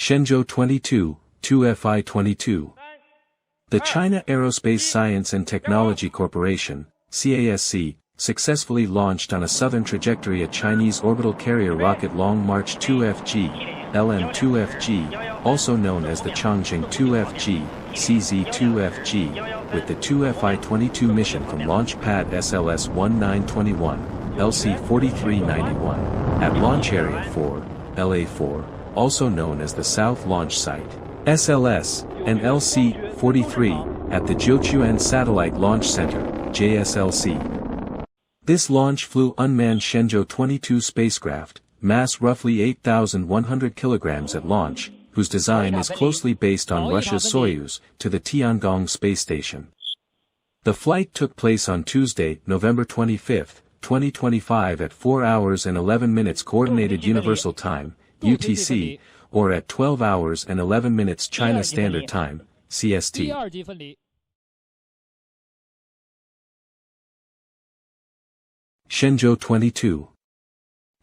Shenzhou 22, 2F-Y22. The China Aerospace Science and Technology Corporation, CASC, successfully launched on a southern trajectory a Chinese orbital carrier rocket Long March 2FG, LM-2FG, also known as the Chang Zheng 2FG, CZ-2FG, with the 2F-Y22 mission from Launch Pad SLS-1921, LC-4391, at Launch Area 4, LA-4, also known as the South Launch Site, SLS, and LC-43, at the Jiuquan Satellite Launch Center, JSLC. This launch flew unmanned Shenzhou 22 spacecraft, mass roughly 8,100 kilograms at launch, whose design is closely based on Russia's Soyuz, to the Tiangong space station. The flight took place on Tuesday, November 25, 2025 at 4 hours and 11 minutes Coordinated Universal Time, UTC, or at 12 hours and 11 minutes China Standard Time, CST. Shenzhou 22.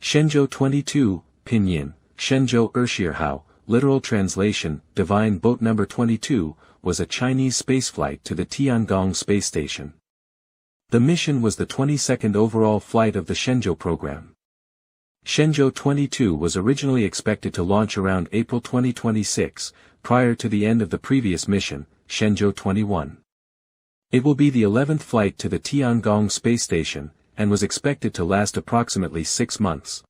Shenzhou 22, Pinyin, Shenzhou Ershirhao, literal translation, Divine Boat Number 22, was a Chinese spaceflight to the Tiangong space station. The mission was the 22nd overall flight of the Shenzhou program. Shenzhou 22 was originally expected to launch around April 2026, prior to the end of the previous mission, Shenzhou 21. It will be the 11th flight to the Tiangong space station, and was expected to last approximately 6 months.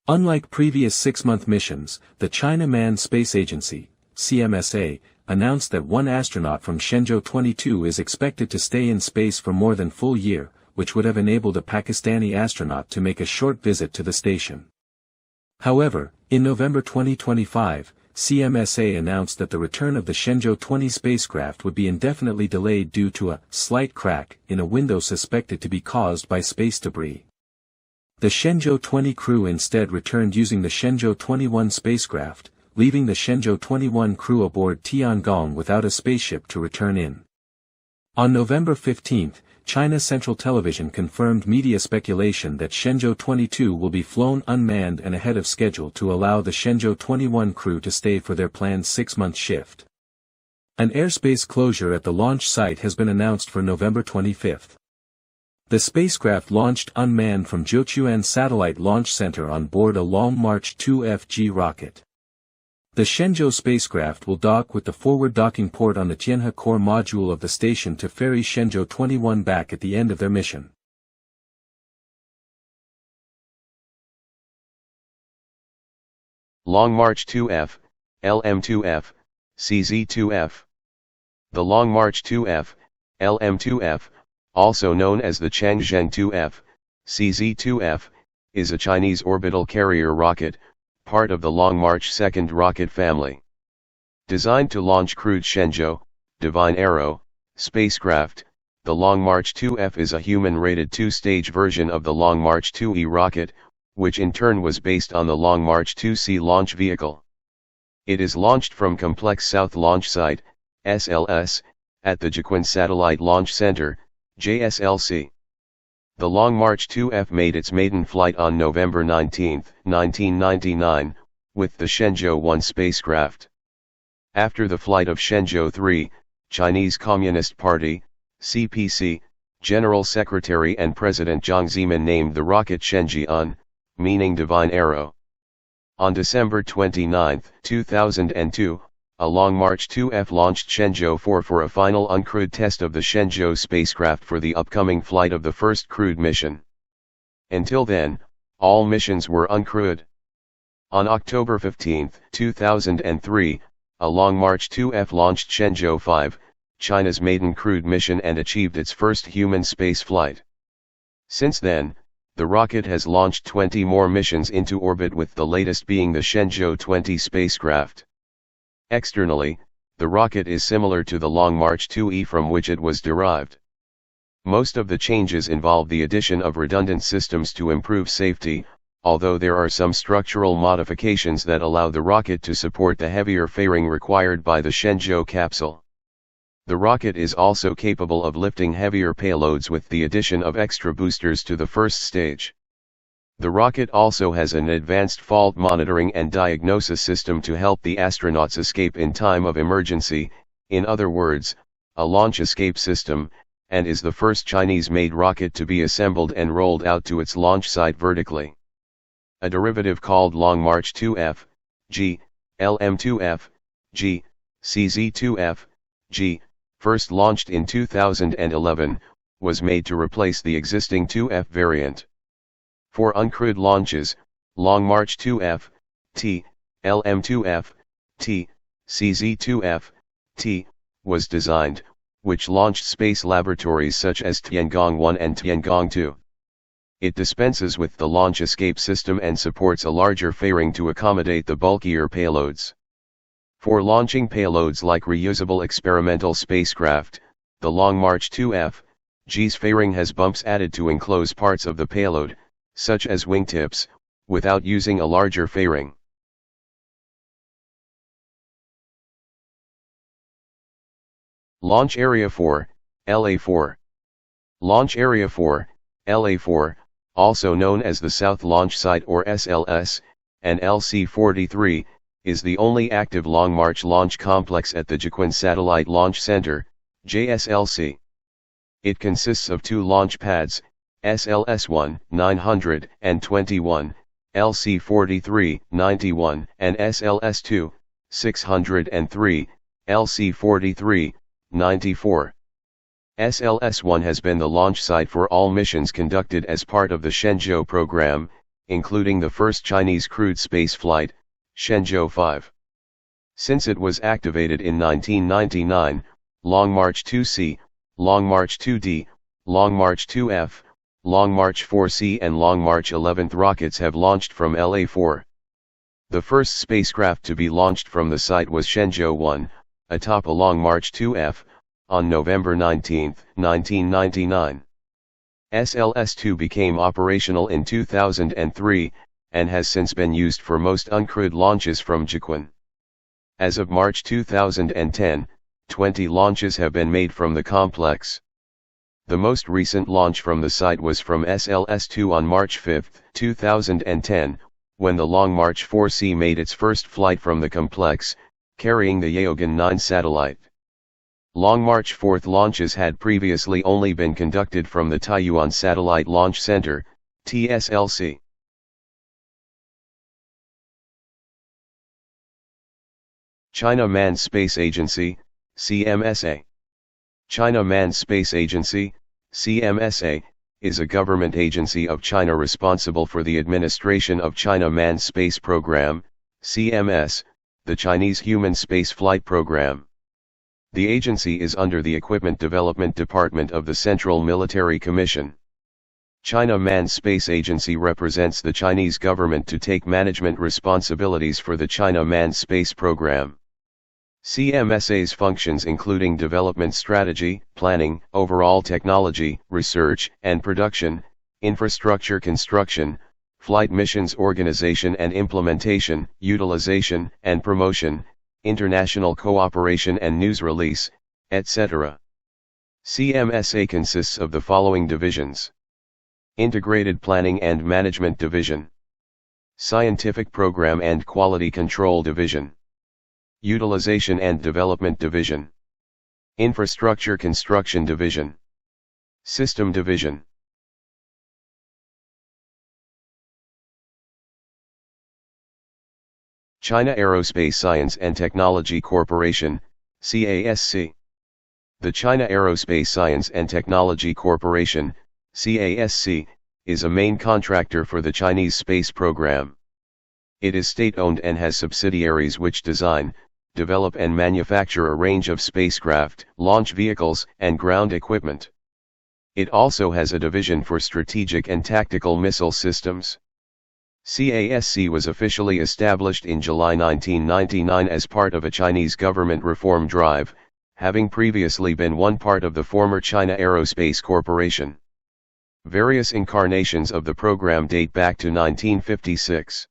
Unlike previous 6-month missions, the China Manned Space Agency, CMSA, announced that one astronaut from Shenzhou 22 is expected to stay in space for more than full year, which would have enabled a Pakistani astronaut to make a short visit to the station. However, in November 2025, CMSA announced that the return of the Shenzhou 20 spacecraft would be indefinitely delayed due to a slight crack in a window suspected to be caused by space debris. The Shenzhou 20 crew instead returned using the Shenzhou 21 spacecraft, leaving the Shenzhou 21 crew aboard Tiangong without a spaceship to return in. On November 15, China Central Television confirmed media speculation that Shenzhou 22 will be flown unmanned and ahead of schedule to allow the Shenzhou 21 crew to stay for their planned 6-month shift. An airspace closure at the launch site has been announced for November 25. The spacecraft launched unmanned from Jiuquan Satellite Launch Center on board a Long March 2FG rocket. The Shenzhou spacecraft will dock with the forward docking port on the Tianhe core module of the station to ferry Shenzhou 21 back at the end of their mission. Long March 2F, LM2F, CZ2F. The Long March 2F, LM2F, also known as the Chang Zheng 2F, CZ2F, is a Chinese orbital carrier rocket, part of the Long March 2nd rocket family. Designed to launch crewed Shenzhou, Divine Arrow, spacecraft, the Long March 2F is a human-rated 2-stage version of the Long March 2E rocket, which in turn was based on the Long March 2C launch vehicle. It is launched from Complex South Launch Site, SLS, at the Jiuquan Satellite Launch Center, JSLC. The Long March 2F made its maiden flight on November 19, 1999, with the Shenzhou 1 spacecraft. After the flight of Shenzhou 3, Chinese Communist Party, CPC, General Secretary and President Jiang Zemin named the rocket Shenzhou, meaning Divine Arrow. On December 29, 2002, a Long March 2F launched Shenzhou 4 for a final uncrewed test of the Shenzhou spacecraft for the upcoming flight of the first crewed mission. Until then, all missions were uncrewed. On October 15, 2003, a Long March 2F launched Shenzhou 5, China's maiden crewed mission, and achieved its first human space flight. Since then, the rocket has launched 20 more missions into orbit, with the latest being the Shenzhou 20 spacecraft. Externally, the rocket is similar to the Long March 2E from which it was derived. Most of the changes involve the addition of redundant systems to improve safety, although there are some structural modifications that allow the rocket to support the heavier fairing required by the Shenzhou capsule. The rocket is also capable of lifting heavier payloads with the addition of extra boosters to the first stage. The rocket also has an advanced fault monitoring and diagnosis system to help the astronauts escape in time of emergency, in other words, a launch escape system, and is the first Chinese-made rocket to be assembled and rolled out to its launch site vertically. A derivative called Long March 2F, G, LM2F, G, CZ2F, G, first launched in 2011, was made to replace the existing 2F variant. For uncrewed launches, Long March 2F, T, LM2F, T, CZ2F, T, was designed, which launched space laboratories such as Tiangong 1 and Tiangong 2. It dispenses with the launch escape system and supports a larger fairing to accommodate the bulkier payloads. For launching payloads like reusable experimental spacecraft, the Long March 2F, G's fairing has bumps added to enclose parts of the payload, such as wingtips, without using a larger fairing. Launch Area 4, LA4. Launch Area 4, LA4, also known as the South Launch Site or SLS, and LC-43, is the only active Long March launch complex at the Jiuquan Satellite Launch Center, JSLC. It consists of two launch pads, SLS-1, 921, LC-43, 91, and SLS-2, 603, LC-43, 94. SLS-1 has been the launch site for all missions conducted as part of the Shenzhou program, including the first Chinese crewed spaceflight, Shenzhou 5. Since it was activated in 1999, Long March 2C, Long March 2D, Long March 2F, Long March 4C and Long March 11th rockets have launched from LA4. The first spacecraft to be launched from the site was Shenzhou 1, atop a Long March 2F, on November 19, 1999. SLS-2 became operational in 2003, and has since been used for most uncrewed launches from Jiuquan. As of March 2010, 20 launches have been made from the complex. The most recent launch from the site was from SLS-2 on March 5, 2010, when the Long March 4C made its first flight from the complex, carrying the Jiuquan 9 satellite. Long March 4 launches had previously only been conducted from the Jiuquan Satellite Launch Center, JSLC. China Manned Space Agency, CMSA. China Manned Space Agency, CMSA, is a government agency of China responsible for the administration of China Manned Space Program, CMS, the Chinese Human Space Flight Program. The agency is under the Equipment Development Department of the Central Military Commission. China Manned Space Agency represents the Chinese government to take management responsibilities for the China Manned Space Program. CMSA's functions including development strategy, planning, overall technology, research and production, infrastructure construction, flight missions organization and implementation, utilization and promotion, international cooperation and news release, etc. CMSA consists of the following divisions: Integrated Planning and Management Division, Scientific Program and Quality Control Division, Utilization and Development Division, Infrastructure Construction Division, System Division. China Aerospace Science and Technology Corporation, CASC. The China Aerospace Science and Technology Corporation, CASC, is a main contractor for the Chinese space program. It is state-owned and has subsidiaries which design, develop and manufacture a range of spacecraft, launch vehicles, and ground equipment. It also has a division for strategic and tactical missile systems. CASC was officially established in July 1999 as part of a Chinese government reform drive, having previously been one part of the former China Aerospace Corporation. Various incarnations of the program date back to 1956.